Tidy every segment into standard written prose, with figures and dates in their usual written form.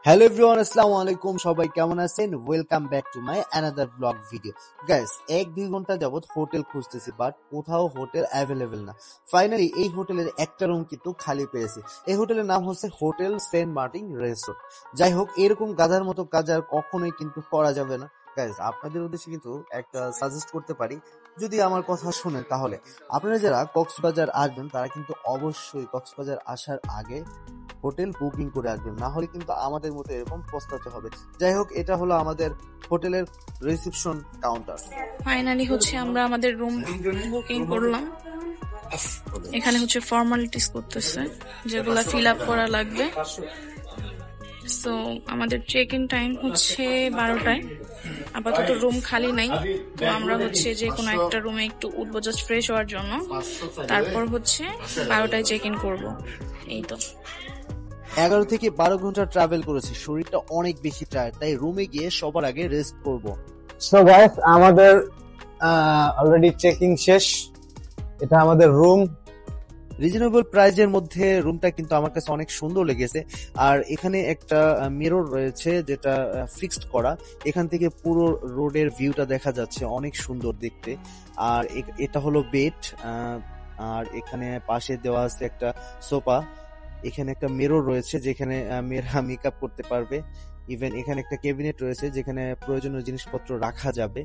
Hello everyone, আসসালামু আলাইকুম। সবাই কেমন আছেন? Welcome back to my another blog video. Guys, 1-2 ঘন্টা যাবত হোটেল খুঁজতেছি, বাট কোথাও হোটেল অ্যাভেলেবেল না। ফাইনালি এই হোটেলের একটা রুম কিন্তু খালি পেয়েছি। এই হোটেলের নাম হচ্ছে হোটেল সেন্ট মার্টিন রিসোর্ট। যাই হোক, এরকম গাধার মতো কাজ আর কখনোই কিন্তু করা যাবে না। গাইস, আপনাদের উদ্দেশ্যে কিন্তু একটা সাজেস্ট করতে পারি, যদি আমার কথা শুনেন তাহলে। আপনারা যারা কক্সবাজার আসবেন তারা কিন্তু অবশ্যই কক্সবাজার আসার আগে হোটেল বুকিং করে আসবেন, না হলে কিন্তু আমাদের মতো এরকম পস্তাতে হবে। যাই হোক, এটা হলো আমাদের হোটেলের রিসেপশন কাউন্টার। ফাইনালি হচ্ছে আমরা আমাদের রুম বুকিং করলাম। এখানে হচ্ছে ফর্মালিটিস করতেছে, যেগুলো ফিল আপ করা লাগবে। সো আমাদের চেক ইন টাইম হচ্ছে 12টায়। আপাতত রুম খালি নাই, তো আমরা হচ্ছে যে কোনো একটা রুমে একটু উঠবো জাস্ট ফ্রেশ হওয়ার জন্য। তারপর হচ্ছে 12টায় চেক ইন করবো। এই তো 11 থেকে 12 ঘন্টা ট্রাভেল করেছি, শরীরটা অনেক বেশি টায়ার্ড, তাই রুমে গিয়ে সবার আগে রেস্ট করব। সো গাইস, আমাদের অলরেডি চেকিং শেষ। এটা আমাদের রুম। রিজনেবল প্রাইজের মধ্যে রুমটা কিন্তু আমার কাছে অনেক সুন্দর লেগেছে। আর এখানে একটা মিরর রয়েছে যেটা ফিক্সড করা, এখান থেকে পুরো রোডের ভিউটা দেখা যাচ্ছে, অনেক সুন্দর দেখতে। আর এটা হলো বেড, আর এখানে পাশে দেওয়া আছে একটা সোফা। এখানে একটা মিরর রয়েছে যেখানে মেয়েরা মেকআপ করতে পারবে। ইভেন এখানে একটা ক্যাবিনেট রয়েছে যেখানে প্রয়োজনীয় জিনিসপত্র রাখা যাবে।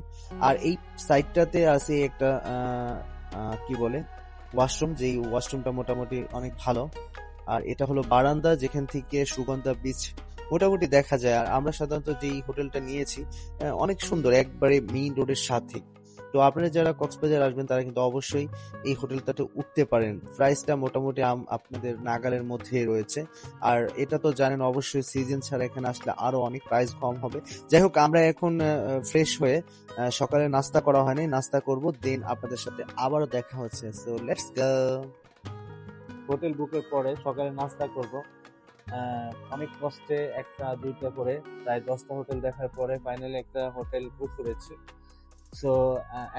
আর এই সাইডটাতে আছে একটা কি বলে ওয়াশরুম, যেই ওয়াশরুমটা মোটামুটি অনেক ভালো। আর এটা হলো বারান্দা, যেখান থেকে সুগন্ধা বিচ মোটামুটি দেখা যায়। আর আমরা সাধারণত যেই হোটেলটা নিয়েছি অনেক সুন্দর, একবারে মেইন রোডের সাথে। তো আপনারা যারা কক্সবাজার আসবেন তারা কিন্তু অবশ্যই এই হোটেলটাতে উঠতে পারেন। প্রাইসটা মোটামুটি আপনাদের নাগালের মধ্যে রয়েছে। আর এটা তো জানেন অবশ্যই সিজন ছাড়া এখানে আসলে আরো অনেক প্রাইস কম হবে। যাই হোক, আমরা এখন ফ্রেশ হয়ে সকালে নাস্তা করা হয়নি, নাস্তা করব, দেন আপনাদের সাথে আবারও দেখা হচ্ছে। So let's go. হোটেল বুকের পরে সকালে নাস্তা করব। অনেক কষ্টে একটা দুইটা করে প্রায় 10টা হোটেল দেখার পরে ফাইনালি একটা হোটেল বুক করেছি। সো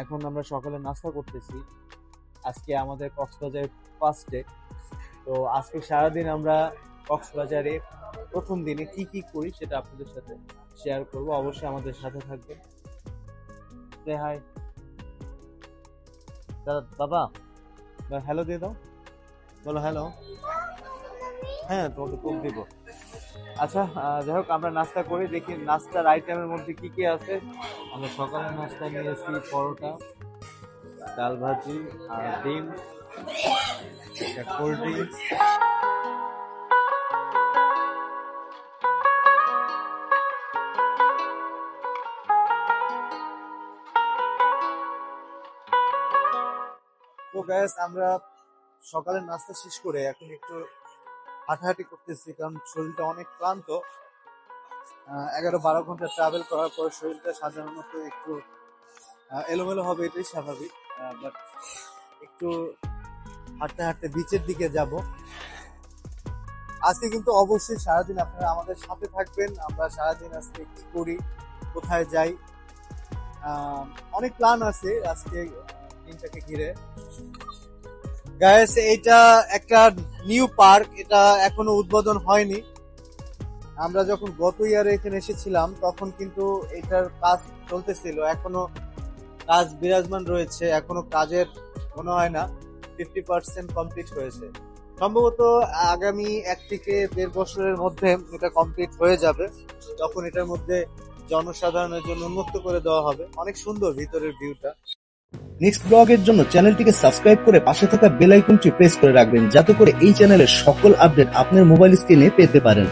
এখন আমরা সকালে নাস্তা করতেছি। আজকে আমাদের কক্সবাজার ফার্স্ট ডে। তো আজকে সারাদিন আমরা কক্সবাজারে প্রথম দিনে কি কি করি সেটা আপনাদের সাথে শেয়ার করব। অবশ্যই আমাদের সাথে থাকবেন। হাই বাবা, হ্যালো দিয়ে দাও, বলো হ্যালো। হ্যাঁ, তোমাকে কোক দিব। আচ্ছা, যাই হোক, আমরা নাস্তা করি, দেখি নাস্তার আইটেমের মধ্যে কি কি আছে। আমরা সকালে নাস্তা নিয়েছি পরোটা, ডাল ভাজি আর ডিম, একটা কোল্ড ড্রিঙ্কস। তো গাইস, আমরা সকালের নাস্তা শেষ করে এখন একটু হাঁটাহাঁটি করতেছি, কারণ শরীরটা অনেক ক্লান্ত। 11-12 ঘন্টা ট্রাভেল করার পর শরীরটা সাধারণত একটু এলোমেলো হবে, এটাই স্বাভাবিক। বাট একটু হাঁটতে হাঁটতে বিচের দিকে যাব। আজকে কিন্তু অবশ্যই সারাদিন আপনারা আমাদের সাথে থাকবেন। আমরা সারাদিন আজকে কি করি, কোথায় যাই, অনেক প্ল্যান আছে আজকে দিনটাকে ঘিরে। গাইস, এইটা একটা নিউ পার্ক, এটা এখনো উদ্বোধন হয়নি। আমরা যখন গত ইয়ারে এখানে এসেছিলাম তখন কিন্তু এটার কাজ চলতেছিল, এখনো কাজ বিরাজমান রয়েছে। এখনো কাজের মনে হয় না 50% কমপ্লিট হয়েছে। সম্ভবত আগামী 1 থেকে 1.5 বছরের মধ্যে এটা কমপ্লিট হয়ে যাবে। তখন এটার মধ্যে জনসাধারণের জন্য উন্মুক্ত করে দেওয়া হবে। অনেক সুন্দর ভিতরের ভিউটা। নেক্সট ব্লগের জন্য চ্যানেলটিকে সাবস্ক্রাইব করে পাশে থাকা বেল আইকনটি প্রেস করে রাখবেন, যাতে করে এই চ্যানেলের সকল আপডেট আপনার মোবাইল স্ক্রিনে পেতে পারেন।